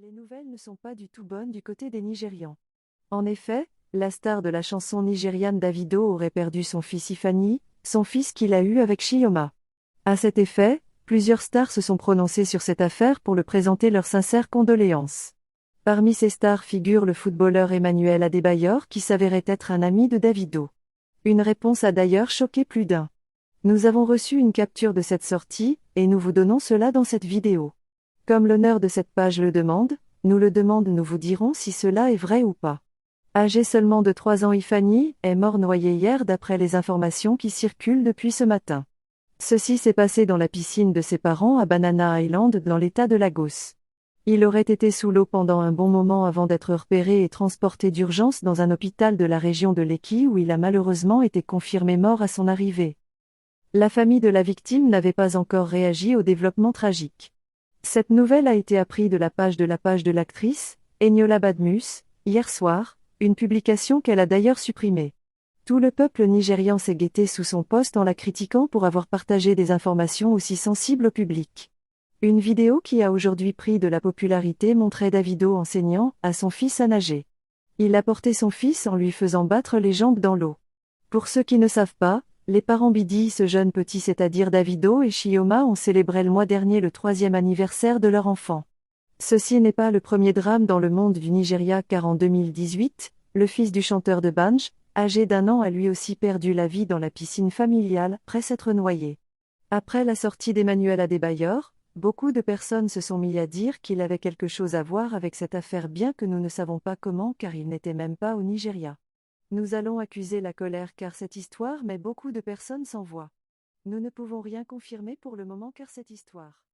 Les nouvelles ne sont pas du tout bonnes du côté des Nigérians. En effet, la star de la chanson nigériane Davido aurait perdu son fils Ifani, son fils qu'il a eu avec Chioma. À cet effet, plusieurs stars se sont prononcées sur cette affaire pour le présenter leurs sincères condoléances. Parmi ces stars figure le footballeur Emmanuel Adebayor qui s'avérait être un ami de Davido. Une réponse a d'ailleurs choqué plus d'un. Nous avons reçu une capture de cette sortie, et nous vous donnons cela dans cette vidéo. Comme l'honneur de cette page le demande, nous vous dirons si cela est vrai ou pas. Âgé seulement de 3 ans, Ifani est mort noyé hier d'après les informations qui circulent depuis ce matin. Ceci s'est passé dans la piscine de ses parents à Banana Island dans l'état de Lagos. Il aurait été sous l'eau pendant un bon moment avant d'être repéré et transporté d'urgence dans un hôpital de la région de Lekki où il a malheureusement été confirmé mort à son arrivée. La famille de la victime n'avait pas encore réagi au développement tragique. Cette nouvelle a été apprise de la page de l'actrice, Eniola Badmus, hier soir, une publication qu'elle a d'ailleurs supprimée. Tout le peuple nigérian s'est guetté sous son post en la critiquant pour avoir partagé des informations aussi sensibles au public. Une vidéo qui a aujourd'hui pris de la popularité montrait Davido enseignant à son fils à nager. Il a porté son fils en lui faisant battre les jambes dans l'eau. Pour ceux qui ne savent pas, les parents Bidi, ce jeune petit c'est-à-dire Davido et Chioma ont célébré le mois dernier le 3e anniversaire de leur enfant. Ceci n'est pas le premier drame dans le monde du Nigeria car en 2018, le fils du chanteur de Banj, âgé d'1 an a lui aussi perdu la vie dans la piscine familiale, après s'être noyé. Après la sortie d'Emmanuel Adebayor, beaucoup de personnes se sont mis à dire qu'il avait quelque chose à voir avec cette affaire bien que nous ne savons pas comment car il n'était même pas au Nigeria. Nous allons accuser la colère car cette histoire met beaucoup de personnes sans voix. Nous ne pouvons rien confirmer pour le moment car cette histoire